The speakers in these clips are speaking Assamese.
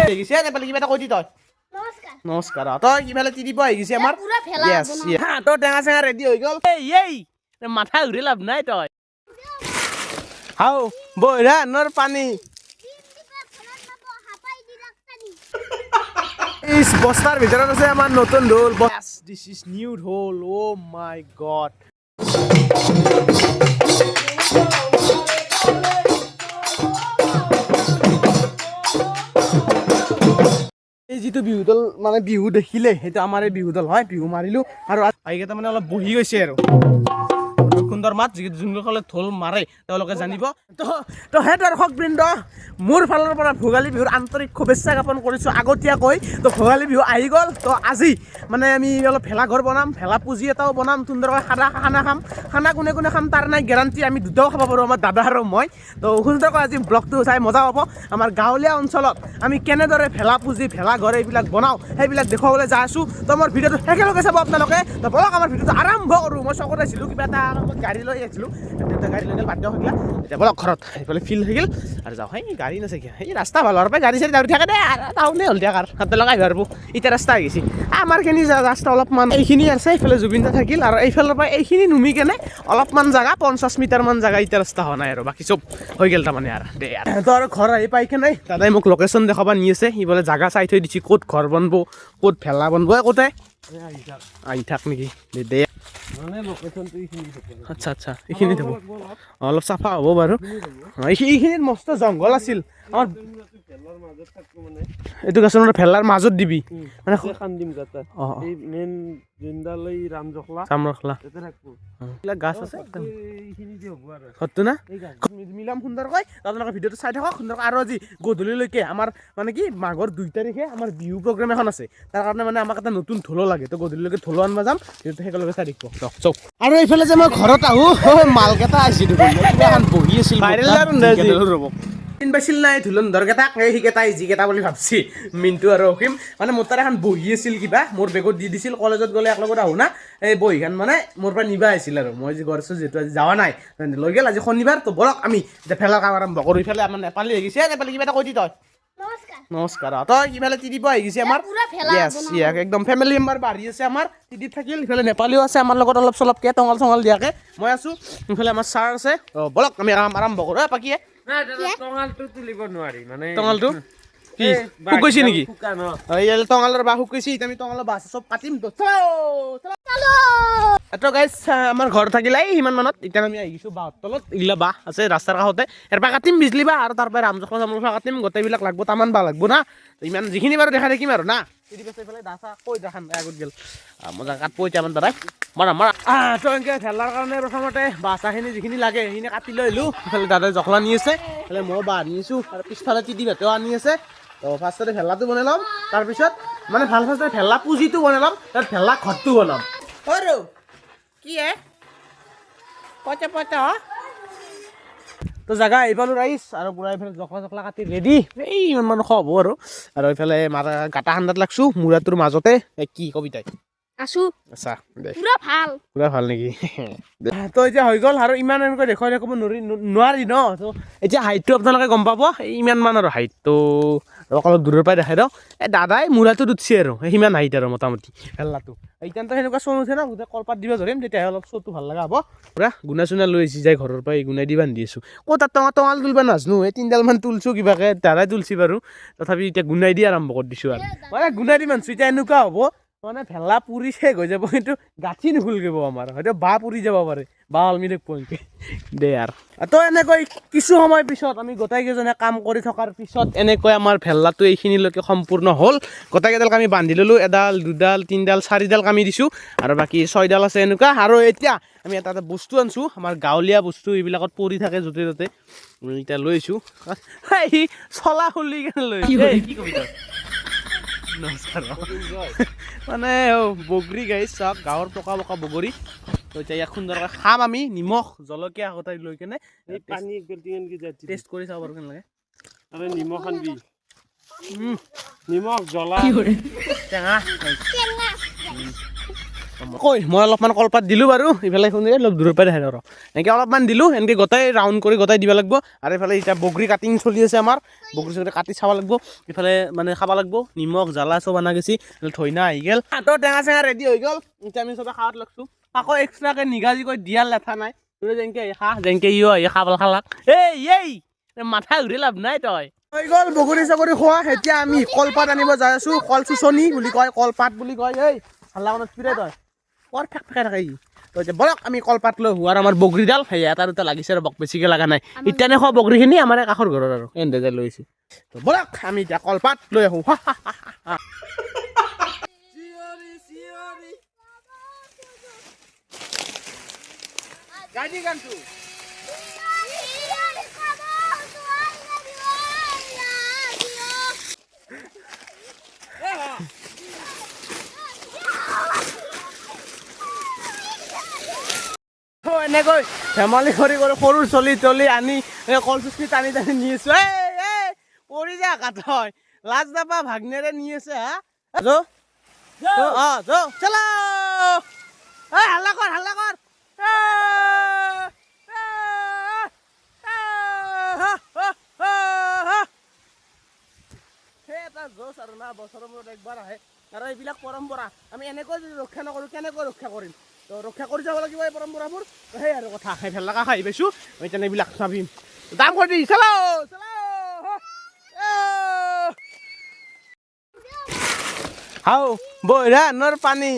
দেখিছে নেপালী কিবা এটা কৈ দি তই নমস্কাৰ তই কিফালে তিৰিব আহি গৈছে আমাৰ য়েছ তোৰ টেঙা চেঙা ৰেডি হৈ গ'ল এই মাথা ঘূৰি লাভ নাই তই হাও বৈৰাণৰ পানী ইস বস্তাৰ ভিতৰত আছে আমাৰ নতুন ঢোল দিস ইজ নিউ ঢোল ও মাই গড এই যিটো বিহুদল মানে বিহু দেখিলে সেইটো আমাৰ এই বিহুদল হয় বিহু মাৰিলো আৰু এইকেইটা মানে অলপ বহি গৈছে আৰু সুন্দৰ মাত যোনসকলে ঢোল মাৰে তেওঁলোকে জানিব তো হে দৰ্শকবৃন্দ মোৰ ফালৰ পৰা ভোগালী বিহুৰ আন্তৰিক শুভেচ্ছা জ্ঞাপন কৰিছোঁ আগতীয়াকৈ তো ভোগালী বিহু আহি গ'ল তো আজি মানে আমি অলপ ভেলাঘৰ বনাম ভেলা পুজি এটাও বনাম সুন্দৰকৈ খানা খাম খানা কোনে কোনে খাম তাৰ নাই গেৰাণ্টি আমি দুটাও খাব পাৰোঁ আমাৰ দাদা আৰু মই তো সুন্দৰকৈ আজি ব্লগটো চাই মজা পাব আমাৰ গাঁৱলীয়া অঞ্চলত আমি কেনেদৰে ভেলা পুজি ভেলাঘৰ এইবিলাক বনাওঁ সেইবিলাক দেখুৱাবলৈ যাই আছোঁ তো মোৰ ভিডিঅ'টো একেলগে চাব আপোনালোকে তো বলক আমাৰ ভিডিঅ'টো আৰম্ভ কৰোঁ মই চকত আছিলোঁ কিবা এটা গাড়ী লৈ আহিছিলোঁ গাড়ী লৈ বাদ দিয়া থাকিলা এতিয়া বলক ঘৰত সেইফালে ফিল হৈ গ'ল আৰু যাওঁ সেই গাড়ী নাছে কিয় সেই ৰাস্তা ভাল হোৱাৰ পৰা গাড়ী চাড়ী দাউৰি থাকে দে টাউনে হ'ল দিয়া কাৰ হাতে লগাই পাৰব এতিয়া ৰাস্তা হৈ গৈছে আমাৰখিনি ৰাস্তা অলপমান এইখিনি আছে এইফালে জুবিনদা থাকিল আৰু এইফালৰ পৰা এইখিনি নুমি কেনে অলপমান জেগা 50 মিটাৰমান জেগা এতিয়া ৰাস্তা হোৱা নাই আৰু বাকী চব হৈ গ'ল তাৰমানে আৰু দে তো আৰু ঘৰ আহি পাই কেনে দাদাই মোক লোকেশ্যন দেখাব নি আছে সি বোলে জেগা চাই থৈ দিছে ক'ত ঘৰ বনব ক'ত ভেলা বনব ক'তে আহি থাক নেকি দে আচ্ছা আচ্ছা এইখিনিত হ'ব অলপ চাফা হ'ব বাৰু এইখিনিত মস্ত জংঘল আছিল আমাৰ এইটো গাছৰ ভেলাৰ মাজত দিবি মানে খান্দিম মেইন জিন্দালৈ ৰামৰখলা এইবিলাক গাছ আছে ঘৰটো না মিলাম সুন্দৰকৈ আপোনালোকে ভিডিঅ'টো চাই থাকক সুন্দৰকৈ আৰু আজি গধূলিলৈকে আমাৰ মানে কি মাঘৰ 2 তাৰিখে আমাৰ বিহু প্ৰগ্ৰেম এখন আছে তাৰ কাৰণে মানে আমাক এটা নতুন ঢোলো লাগে তো গধূলিলৈকে ঢোলো আনবা যাম সেইটো সেইকেলগে চাই দেখিব চক আৰু এইফালে যে মই ঘৰত আহোঁ মালকেইটা আহিছিল এখন বহি আছিল ৰ'ব পাইছিল নাই ধুলন্ধৰকেইটাক সেইকেইটাই যিকেইটা বুলি ভাবছি মিণ্টু আৰু অসীম মানে মোৰ তাৰ এখন বহি আছিল কিবা মোৰ বেগত দি দিছিল কলেজত গ'লে একলগত আহোঁ না এই বহিখন মানে মোৰ পৰা নিবা আহিছিল আৰু মই যে ঘৰ আছোঁ যিহেতু আজি যোৱা নাই লৈ গ'ল আজি শনিবাৰ তো বলক আমি এতিয়া ভেলাৰ কাম আৰম্ভ কৰোঁ ইফালে আমাৰ নেপালী হৈ গৈছে নেপালী কিবা এটা কৈ দি তই নমস্কাৰ তই কিফালে তিৰিব আহি গৈছে আমাৰ য়েছ একদম ফেমিলি মেম্বাৰ বাঢ়ি আছে আমাৰ তিৰিত থাকিল ইফালে নেপালীও আছে আমাৰ লগত অলপ চলপকৈ টঙাল চঙাল দিয়াকৈ মই আছোঁ ইফালে আমাৰ ছাৰ আছে বলক আমি আৰম্ভ কৰোঁ পাকিয়ে টঙালটো তুলিব নোৱাৰি মানে টঙালটো কি শুক গৈছে নেকি টঙালৰ বাহ শুক গৈছে এতিয়া আমি টঙালৰ বাহ চব কাটিম তো গাইজ আমাৰ ঘৰ থাকিলে সিমান মানত এতিয়া আমি আহি গৈছোঁ বাহঁৰ তলত এইগিলা বাহ আছে ৰাস্তাৰ কাষতে ইয়াৰ পৰা কাটিম বিজলী বাহ আৰু তাৰ পৰা ৰামজখলা চামজখলা কাটিম গোটেইবিলাক লাগব তামান বাহ লাগব না ইমান যিখিনি বাৰু দেখাই থাকিম আৰু না এইফালে দাচা কৈ দেখান আগত গ'ল মজা কাটব এতিয়া আমাৰ দাদাই মৰা তো এনেকৈ ভেলাৰ কাৰণে প্ৰথমতে বাহ চাহখিনি যিখিনি লাগে সেইখিনি কাটি লৈ আহিলোঁ ইফালে দাদাই জখলা নি আছে ইফালে মই বাহ আনি আছোঁ আৰু পিছফালে তিতি ভাতেও আনি আছে তো ফাৰ্ষ্টতে ভেলাটো বনাই ল'ম তাৰপিছত মানে ভাল ফাৰ্ষ্টতে ভেলা পুজিটো বনাই ল'ম তাত ভেলা ঘৰটো বনাম আৰু কি পইচা তো জেগা এইফালে ৰাইজ আৰু পুৰা এইফালে জখলা কাটি ৰেডি এই ইমান মানুহ হ'ব আৰু এইফালে মাৰা গাটা খান্দাত লাগছোঁ মূৰাটোৰ মাজতে কি কবিতাই আছোঁ আচ্ছা দে পুৰা ভাল নেকি তো এতিয়া হৈ গ'ল আৰু ইমান এনেকৈ দেখুৱাই দেখাব নোৱাৰি ন তো এতিয়া হাইটটো আপোনালোকে গম পাব ইমান মান আৰু হাইটটো অলপ দূৰৰ পৰাই দেখাই দিওঁ এই দাদাই মূৰাটোত উঠছে আৰু সিমান হাইট আৰু মোটামুটি ভেলাটো এতিয়াতো সেনেকুৱা চোন উঠে ন গোটেই কলপাত দিব ধৰিম তেতিয়াহে অলপ চোটো ভাল লগা হ'ব পুৰা গুণা চুনা লৈ আহিছে যাই ঘৰৰ পৰা গুণাই দি বান্ধি আছোঁ তাত টঙাল তুলিব নাজানো এই 3ডালমান তুলছোঁ কিবাকৈ দাদাই তুলছি বাৰু তথাপি এতিয়া গুণাই দি আৰম্ভ কৰি দিছোঁ আৰু মানে গুণাই দি বান্ধিছোঁ এতিয়া এনেকুৱা হ'ব মানে ভেলা পুৰি শেষ হৈ যাব কিন্তু গাঁঠি নুখুলগিব আমাৰ হয়তো বাঁহ পুৰি যাব পাৰে বাঁহ অলমি দেখব এনেকৈ দে আৰু তো এনেকৈ কিছু সময় পিছত আমি গোটেইকেইজনে কাম কৰি থকাৰ পিছত এনেকৈ আমাৰ ভেলাটো এইখিনিলৈকে সম্পূৰ্ণ হ'ল গোটেইকেইডাল আমি বান্ধি ল'লোঁ এডাল 2ডাল 3ডাল 4ডাল কামি দিছোঁ আৰু বাকী 6ডাল আছে এনেকুৱা আৰু এতিয়া আমি এটা বস্তু আনিছোঁ আমাৰ গাঁৱলীয়া বস্তু এইবিলাকত পৰি থাকে য'তে ত'তে এতিয়া লৈ আহিছোঁ এই চলা খুলি কেনে লৈ কি কবি তই নমস্কাৰ মানে বগৰী গাইছ চাওক গাঁৱৰ পকা পকা বগৰী তো এতিয়া ইয়াক সুন্দৰকৈ খাম আমি নিমখ জলকীয়া গোটাই লৈ কেনে পানী টেষ্ট কৰি চাব পাৰোঁ কেনেকৈ নিমখ আনবি নিমখ জ্বলা টেঙা কৈ মই অলপমান কলপাত দিলোঁ বাৰু ইফালে শুনি অলপ দূৰৰ পৰা দেখাই আৰু এনেকৈ অলপমান দিলোঁ এনেকৈ গোটাই ৰাউণ্ড কৰি গোটাই দিব লাগিব আৰু এইফালে এতিয়া বগৰী কাটিং চলি আছে আমাৰ বগৰী চগৰী কাটি চাব লাগিব ইফালে মানে খাব লাগিব নিমখ জ্বালা চব অনা গৈছে ধইনা আহি গ'ল হাতৰ টেঙা চেঙা ৰেডি হৈ গ'ল এতিয়া আমি চবে খাৱাত লাগছোঁ আকৌ এক্সট্ৰাকৈ নিগাজি কৈ দিয়াৰ লেঠা নাই তই যেনেকৈ খা যেনেকৈ ইও আহি খাব খালাক এই মাথা ঘূৰি লাভ নাই তই হৈ গ'ল বগৰী চগৰী খোৱা এতিয়া আমি কলপাত আনিব যাই আছোঁ কল চুচনি বুলি কয় কলপাত বুলি কয় এই হাল্লাখনত পিৰে তই বৰ ফেক ফেকাই থাকে তো এতিয়া বলক আমি কলপাত লৈ হোৱাৰ আমাৰ বগৰীডাল সেই এটা দুটা লাগিছে আৰু বক বেছিকৈ লগা নাই এতিয়া নেখোৱা বগৰীখিনি আমাৰ কাষৰ ঘৰৰ আৰু এনে যাই লৈছে তো বলক আমি এতিয়া কলপাত লৈ আহোঁ গাড়ী গানটো এনেকৈ ধেমালি কৰি কৰি সৰু চলি তলি আনি কল চুচি টানি টানি নি আছো পৰি যা কাঠ হয় লাজ নাপা ভাগনেৰে নি আছে হা চলো হাল্লা কৰ এটা জোচ আৰু না বছৰৰ মূৰত একবাৰ আহে আৰু এইবিলাক পৰম্পৰা আমি এনেকৈ যদি ৰক্ষা নকৰোঁ কেনেকৈ ৰক্ষা কৰিম তো ৰক্ষা কৰি যাব লাগিব এই পৰম্পৰাবোৰ সেই আৰু কথা খাই ভাল লগা খাই পাইছোঁ আমি তেনেবিলাক চাবিম দাম কৰি দি চলো হাও বৈৰা নৰ পানী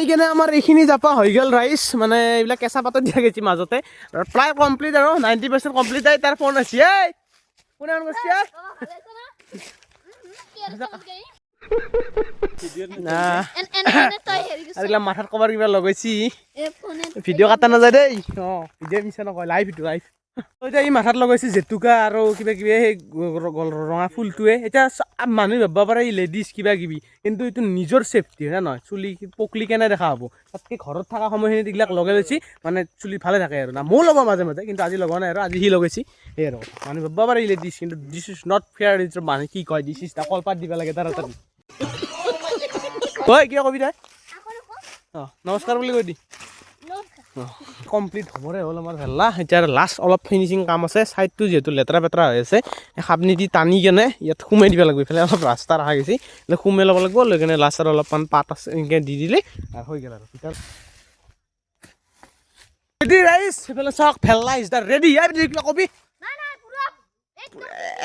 কেনে আমাৰ এইখিনি জাপা হৈ গ'ল ৰাইচ মানে এইবিলাক কেঁচা পাতত দিয়া গৈছে মাজতে প্ৰায় কমপ্লিট আৰু 90% কমপ্লিট হয় তাৰ ফোন আছে এই কোনে ফোন কৰিছে মাথাত কবাৰ কিবা লগাইছি ভিডিঅ' কাটা নাযায় দেই ভিডিঅ' মিছা নকয় লাইভ এতিয়া ই মাথাত লগাইছে জেতুকা আৰু কিবা কিবি সেই ৰঙা ফুলটোৱে এতিয়া মানুহে ভাবিব পাৰে ই লেডিজ কিবা কিবি কিন্তু এইটো নিজৰ চেফটি হয় নহয় চুলি পকলি কেনে দেখা হ'ব তাতকৈ ঘৰত থকা সময়খিনিত এইবিলাক লগাই লৈছি মানে চুলি ভালে থাকে আৰু না ময়ো লগাওঁ মাজে মাজে কিন্তু আজি লগোৱা নাই আৰু আজি সি লগাইছি সেই আৰু মানুহে ভাবিব পাৰে ই লেডিজ কিন্তু দিছ ইজ নট ফেয়াৰ মানুহে কি কয় দিছ ইজ দা কলপাত দিব লাগে তাৰ তাত ঐ কিয় কবি তই নমস্কাৰ বুলি কৈ দি কমপ্লিট হ'বৰে হ'ল আমাৰ ভেল্লা এতিয়া লাষ্ট অলপ ফিনিচিং কাম আছে ছাইডটো যিহেতু লেতেৰা পেতেৰা হৈ আছে সাপনি দি টানি কেনে ইয়াত সোমাই দিব লাগিব এইফালে অলপ ৰাস্তা ৰখা গৈছে সোমাই ল'ব লাগিব লৈ কেনে লাষ্টত অলপমান পাত আছে এনেকৈ দি দিলে আৰু হৈ গ'ল আৰু ৰেডি ৰাইচ সেইফালে চাওক ভেল্লা ইজ দা ৰেডি কবি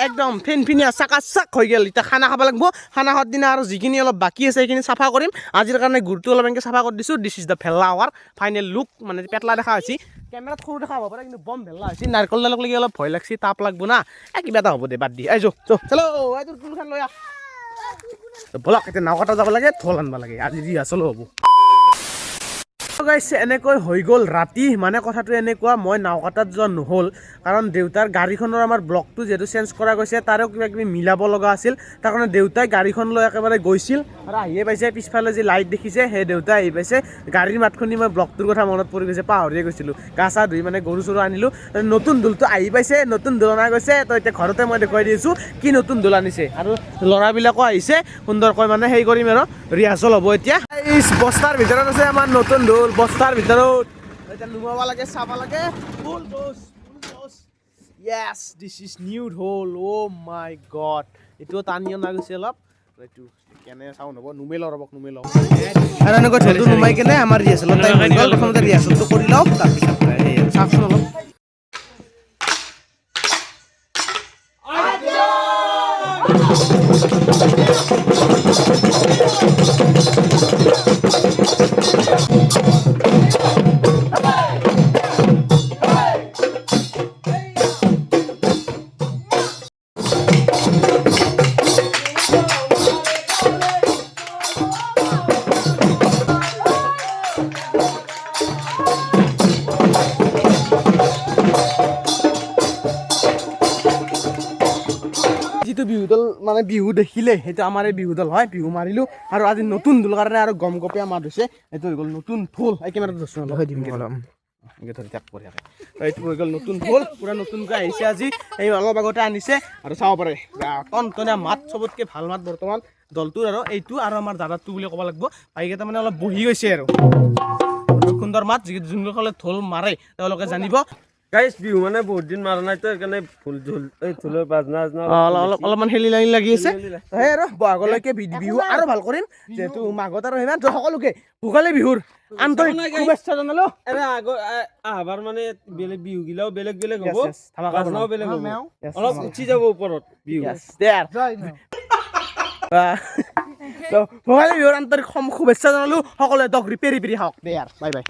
একদম ফিনফিনীয়া চাকাচাক হৈ গ'ল এতিয়া খানা খাব লাগিব খানা খোৱাৰ দিনা আৰু যিখিনি অলপ বাকী আছে সেইখিনি চাফা কৰিম আজিৰ কাৰণে গুৰটো অলপ এনেকৈ চাফা কৰি দিছোঁ দিছ ইজ দ্য ভেল্লা আৱাৰ ফাইনেল লুক মানে পেটলা দেখা হৈছে কেমেৰাত সৰু দেখা হ'ব পাৰে কিন্তু বম ভেল্লা হৈছে নাৰিকল ডালক লাগি অলপ ভয় লাগছি তাপ লাগব না কিবা এটা হ'ব দে বাদ দি চলো তোৰ টুলখন লৈ আহ বলক এতিয়া নাওকাটা যাব লাগে ঢোল আনিব লাগে আজি ৰিহাৰ্চলো হ'ব এনেকৈ হৈ গ'ল ৰাতি মানে কথাটো এনেকুৱা মই নাওকাটাত যোৱা নহ'ল কাৰণ দেউতাৰ গাড়ীখনৰ আমাৰ ব্লকটো যিহেতু চেঞ্জ কৰা গৈছে তাৰো কিবা কিবি মিলাব লগা আছিল তাৰ কাৰণে দেউতাই গাড়ীখন লৈ একেবাৰে গৈছিল আৰু আহিয়ে পাইছে পিছফালে যি লাইট দেখিছে সেই দেউতাই আহি পাইছে গাড়ীৰ মাত শুনি মই ব্লকটোৰ কথা মনত পৰি গৈছে পাহৰিয়ে গৈছিলোঁ গা চা ধুই মানে গৰু চৰু আনিলোঁ নতুন ঢোলটো আহি পাইছে নতুন ঢোল অনা গৈছে তো এতিয়া ঘৰতে মই দেখুৱাই দিছোঁ কি নতুন ঢোল আনিছে আৰু ল'ৰাবিলাকো আহিছে সুন্দৰকৈ মানে হেৰি কৰিম আৰু ৰিহাৰ্চল হ'ব এতিয়া এই বস্তাৰ ভিতৰত আছে আমাৰ নতুন ঢোল বস্তাৰ ভিতৰত এতিয়া নুমাব লাগে চাব লাগে ফুল ড'জ য়েছ দিছ ইজ নিউ ঢোল অ' মাই গড এইটো টানি অনা গৈছে অলপ এইটো কেনে চাউণ্ড হ'ব নুমেল ৰ'ব আৰু এনেকৈ ঢোলটো নুমাই কেনে আমাৰ ৰিহাৰ্চেলত টাইম হৈ গ'ল প্ৰথমতে ৰিহাৰ্চেলটো কৰি লওঁ তাৰপিছত চাওকচোন অলপ যিটো বিহুদল মানে বিহু দেখিলে সেইটো আমাৰ এই বিহুদল হয় বিহু মাৰিলোঁ আৰু আজি নতুন ঢোল কাৰণে আৰু গম গপীয়া মাত হৈছে এইটো হৈ গ'ল নতুন ঢোল এই কেমেৰাটো ধৰচোন অলপ দিম এনেকৈ ধৰি থাক কৰি থাকে এইটো হৈ গ'ল নতুন ঢোল পূৰা নতুনকৈ আহিছে আজি এই অলপ আগতে আনিছে আৰু চাব পাৰে টনটনীয়া মাত চবতকৈ ভাল মাত বৰ্তমান দলটোৰ আৰু এইটো আৰু আমাৰ দাদাটো বুলি ক'ব লাগিব বাইকেইটা মানে অলপ বহি গৈছে আৰু সুন্দৰ মাত যোনসকলে ঢোল মাৰে তেওঁলোকে জানিব গাইছ বিহু মানে বহুত দিন মাৰা নাই তো সেইকাৰণে ঢোলৰ বাজনা অলপমান খেলি লাগি আছে সেই আৰু বহাগলৈকে বিহু আৰু ভাল কৰিম যিহেতু মাঘত আৰু সিমান সকলোকে ভোগালী বিহুৰ আন্তৰিক শুভেচ্ছা জনালো আহবাৰ মানে বেলেগ বিহু গিলাও বেলেগ বেলেগ হ'ব বাজনাও বেলেগ হ'ব অলপ উঠি যাব ওপৰত বিহু ভোগালী বিহুৰ আন্তৰিক শুভেচ্ছা জনালো সকলোৱে দক ৰিপেৰি খাওক দে বাই বাই